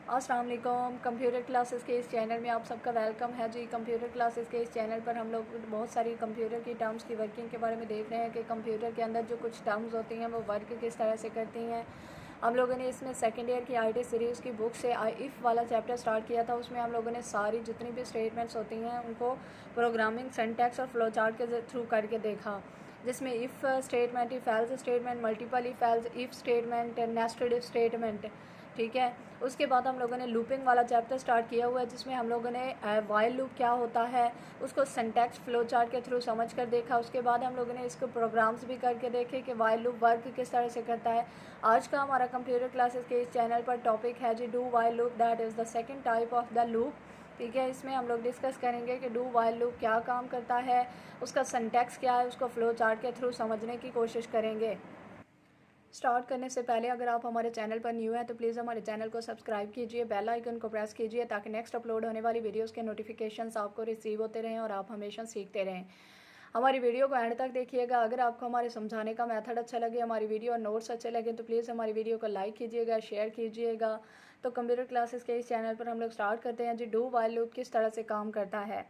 अस्सलाम वालेकुम। Computer classes के इस चैनल में आप सबका वेलकम है जी। कंप्यूटर क्लासेस के इस चैनल पर हम लोग बहुत सारी कंप्यूटर की टर्म्स की वर्किंग के बारे में देख रहे हैं कि कंप्यूटर के अंदर जो कुछ टर्म्स होती हैं वो वर्क किस तरह से करती हैं। हम लोगों ने इसमें सेकेंड ईयर की आईटी सीरीज़ की बुक से इफ़ वाला चैप्टर स्टार्ट किया था। उसमें हम लोगों ने सारी जितनी भी स्टेटमेंट्स होती हैं उनको प्रोग्रामिंग, सिंटैक्स और फ्लो चार्ट के थ्रू करके देखा, जिसमें if statement, if else statement, multiple if else, if statement, nested if statement. ठीक है। उसके बाद हम लोगों ने लूपिंग वाला चैप्टर स्टार्ट किया हुआ है, जिसमें हम लोगों ने वाइल लूप क्या होता है उसको सिंटैक्स फ्लो चार्ट के थ्रू समझ कर देखा। उसके बाद हम लोगों ने इसको प्रोग्राम्स भी करके देखे कि वाइल लूप वर्क किस तरह से करता है। आज का हमारा कंप्यूटर क्लासेस के इस चैनल पर टॉपिक है जी do while loop, that is the second type of the loop. ठीक है। इसमें हम लोग डिस्कस करेंगे कि डू वाइल लूप क्या काम करता है, उसका सिंटैक्स क्या है, उसको फ्लो चार्ट के थ्रू समझने की कोशिश करेंगे। स्टार्ट करने से पहले अगर आप हमारे चैनल पर न्यू हैं तो प्लीज़ हमारे चैनल को सब्सक्राइब कीजिए, बेल आइकन को प्रेस कीजिए ताकि नेक्स्ट अपलोड होने वाली वीडियोस के नोटिफिकेशंस आपको रिसीव होते रहें और आप हमेशा सीखते रहें। हमारी वीडियो को एंड तक देखिएगा। अगर आपको हमारे समझाने का मेथड अच्छा लगे, हमारी वीडियो और नोट्स अच्छे लगे तो प्लीज़ हमारी वीडियो को लाइक कीजिएगा, शेयर कीजिएगा। तो कंप्यूटर क्लासेस के इस चैनल पर हम लोग स्टार्ट करते हैं जी डू वाइल लूप किस तरह से काम करता है।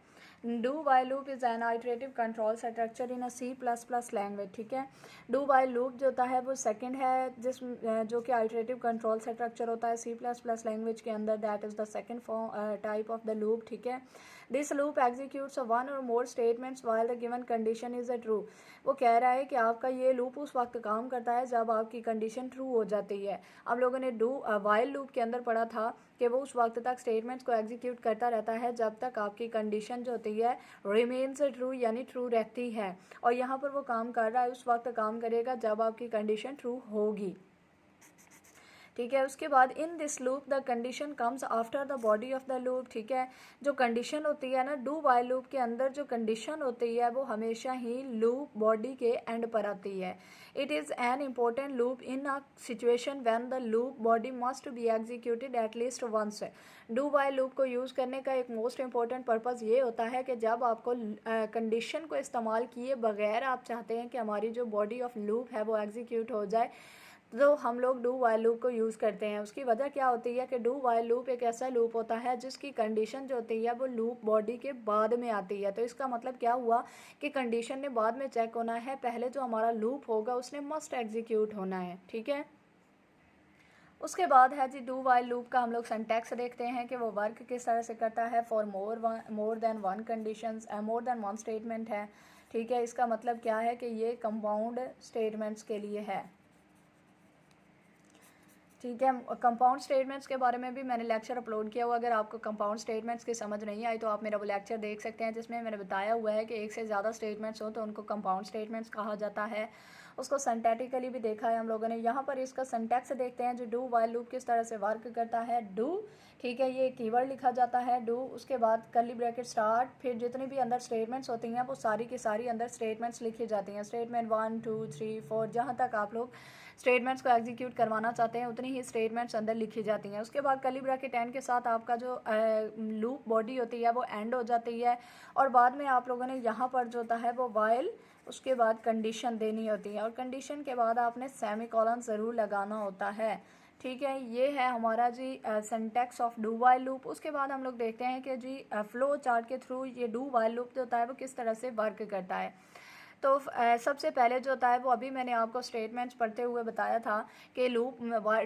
Do while loop is an iterative control structure in a C++ language. ठीक है। डू वाइल लूप जो होता है वो सेकंड है जो कि आइटरेटिव कंट्रोल स्ट्रक्चर होता है C++ लैंग्वेज के अंदर, that is the second type of the loop. ठीक है। This loop executes one or more statements while the given condition is a true. वो कह रहा है कि आपका ये लूप उस वक्त काम करता है जब आपकी कंडीशन ट्रू हो जाती है। हम लोगों ने वाइल लूप के अंदर पढ़ा था कि वो उस वक्त तक स्टेटमेंट्स को एग्जीक्यूट करता रहता है जब तक आपकी कंडीशन जो होती है रिमेन्स ट्रू, यानी ट्रू रहती है। और यहाँ पर वो काम कर रहा है, उस वक्त काम करेगा जब आपकी कंडीशन ट्रू होगी। ठीक है। उसके बाद in this loop the condition comes after the body of the loop. ठीक है। जो कंडीशन होती है ना डू वाइल लूप के अंदर, जो कंडीशन होती है वो हमेशा ही लूप बॉडी के एंड पर आती है। It is an important loop in a situation when the loop body must be executed at least once. Do while loop को यूज़ करने का एक मोस्ट इम्पॉर्टेंट पर्पज़ ये होता है कि जब आपको कंडीशन को इस्तेमाल किए बगैर आप चाहते हैं कि हमारी जो बॉडी ऑफ लूप है वो एग्जीक्यूट हो जाए, तो हम लोग डू वाइल लूप को यूज़ करते हैं। उसकी वजह क्या होती है कि डू वाइल लूप एक ऐसा लूप होता है जिसकी कंडीशन जो होती है वो लूप बॉडी के बाद में आती है। तो इसका मतलब क्या हुआ कि कंडीशन ने बाद में चेक होना है, पहले जो हमारा लूप होगा उसने मस्ट एग्जीक्यूट होना है। ठीक है। उसके बाद है जी डू वाइल लूप का हम लोग सिंटैक्स देखते हैं कि वो वर्क किस तरह से करता है। For more than one conditions, more than one statement है। ठीक है। इसका मतलब क्या है कि ये कंपाउंड स्टेटमेंट्स के लिए है। ठीक है। कंपाउंड स्टेटमेंट्स के बारे में भी मैंने लेक्चर अपलोड किया हुआ। अगर आपको कंपाउंड स्टेटमेंट्स की समझ नहीं आई तो आप मेरा वो लेक्चर देख सकते हैं, जिसमें मैंने बताया हुआ है कि एक से ज़्यादा स्टेटमेंट्स हो तो उनको कंपाउंड स्टेटमेंट्स कहा जाता है। उसको सिंटैटिकली भी देखा है हम लोगों ने। यहाँ पर इसका सिंटैक्स देखते हैं जो डू वाइल लूप किस तरह से वर्क करता है। डू, ठीक है, ये कीवर्ड लिखा जाता है डू, उसके बाद कर्ली ब्रैकेट स्टार्ट, फिर जितनी भी अंदर स्टेटमेंट्स होती हैं वो सारी की सारी अंदर स्टेटमेंट्स लिखी जाती हैं। स्टेटमेंट 1 2 3 4, जहाँ तक आप लोग स्टेटमेंट्स को एग्जीक्यूट करवाना चाहते हैं उतनी ही स्टेटमेंट्स अंदर लिखी जाती हैं। उसके बाद कर्ली ब्रैकेट एंड के साथ आपका जो लूप बॉडी होती है वो एंड हो जाती है। और बाद में आप लोगों ने यहाँ पर जो होता है वो वाइल, उसके बाद कंडीशन देनी होती है और कंडीशन के बाद आपने सेमीकोलन ज़रूर लगाना होता है। ठीक है। ये है हमारा जी syntax of do while loop. उसके बाद हम लोग देखते हैं कि जी फ्लो चार्ट के थ्रू ये डू वाइल लूप जो होता है वो किस तरह से वर्क करता है। तो सबसे पहले जो होता है वो अभी मैंने आपको स्टेटमेंट्स पढ़ते हुए बताया था कि लूप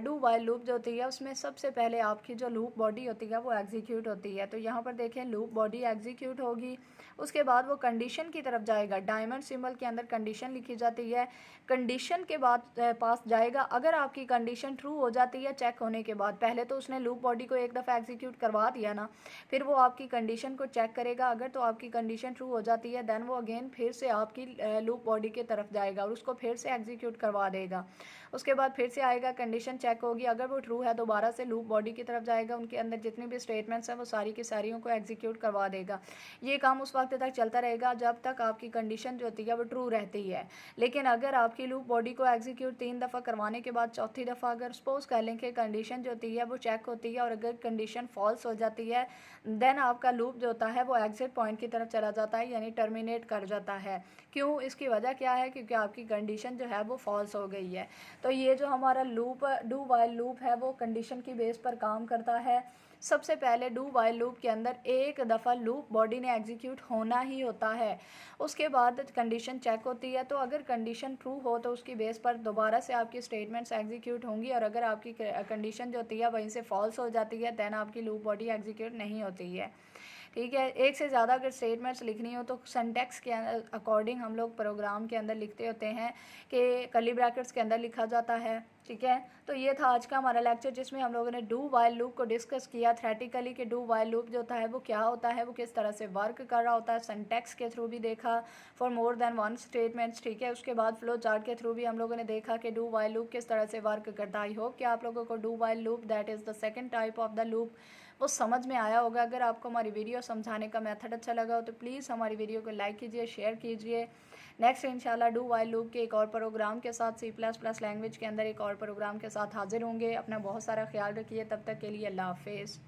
डू वाइल लूप जो होती है उसमें सबसे पहले आपकी जो लूप बॉडी होती है वो एग्जीक्यूट होती है। तो यहाँ पर देखें लूप बॉडी एग्जीक्यूट होगी, उसके बाद वो कंडीशन की तरफ जाएगा। डायमंड सिंबल के अंदर कंडीशन लिखी जाती है। कंडीशन के बाद पास जाएगा। अगर आपकी कंडीशन ट्रू हो जाती है चेक होने के बाद, पहले तो उसने लूप बॉडी को एक दफ़ा एग्जीक्यूट करवा दिया ना, फिर वो आपकी कंडीशन को चेक करेगा। अगर तो आपकी कंडीशन ट्रू हो जाती है देन वो अगेन फिर से आपकी लूप बॉडी के तरफ जाएगा और उसको फिर से एग्जीक्यूट करवा देगा। उसके बाद फिर से आएगा, कंडीशन चेक होगी, अगर वो ट्रू है दोबारा से लूप बॉडी की तरफ जाएगा, उनके अंदर जितनी भी स्टेटमेंट्स हैं वो सारी की सारियों को एग्जीक्यूट करवा देगा। ये काम उस वक्त तक चलता रहेगा जब तक आपकी कंडीशन जो होती है वो ट्रू रहती है। लेकिन अगर आपकी लूप बॉडी को एग्जीक्यूट 3 दफ़ा करवाने के बाद चौथी दफ़ा अगर सपोज कर लें कि कंडीशन जो होती है वो चेक होती है और अगर कंडीशन फॉल्स हो जाती है देन आपका लूप जो होता है वो एग्जिट पॉइंट की तरफ चला जाता है, यानी टर्मिनेट कर जाता है। क्यों? इसकी वजह क्या है? क्योंकि आपकी कंडीशन जो है वो फॉल्स हो गई है। तो ये जो हमारा लूप डू वाइल लूप है वो कंडीशन की बेस पर काम करता है। सबसे पहले डू वाइल लूप के अंदर एक दफ़ा लूप बॉडी ने एग्जीक्यूट होना ही होता है, उसके बाद कंडीशन चेक होती है। तो अगर कंडीशन ट्रू हो तो उसकी बेस पर दोबारा से आपकी स्टेटमेंट्स एग्जीक्यूट होंगी, और अगर आपकी कंडीशन जो होती है वहीं से फॉल्स हो जाती है दैन आपकी लूप बॉडी एग्जीक्यूट नहीं होती है। ठीक है, एक से ज़्यादा अगर स्टेटमेंट्स लिखनी हो तो सिंटैक्स के अकॉर्डिंग हम लोग प्रोग्राम के अंदर लिखते होते हैं कि कर्ली ब्रैकेट्स के अंदर लिखा जाता है। ठीक है, तो ये था आज का हमारा लेक्चर जिसमें हम लोगों ने डू वाइल लूप को डिस्कस किया थ्योरेटिकली कि डू वाइल लूप जो होता है वो क्या होता है, वो किस तरह से वर्क कर रहा होता है। सिंटैक्स के थ्रू भी देखा for more than one statements. ठीक है, उसके बाद फ्लो चार्ट के थ्रू भी हम लोगों ने देखा कि डू वाइल लूप किस तरह से वर्क करता है। आई होप कि आप लोगों को do while loop that is the second type of the loop वो समझ में आया होगा। अगर आपको हमारी वीडियो समझाने का मेथड अच्छा लगा हो तो प्लीज़ हमारी वीडियो को लाइक कीजिए, शेयर कीजिए। नेक्स्ट इंशाल्लाह डू वाइल लूप के एक और प्रोग्राम के साथ C++ लैंग्वेज के अंदर एक और प्रोग्राम के साथ हाजिर होंगे। अपना बहुत सारा ख्याल रखिए, तब तक के लिए अल्लाह हाफिज़।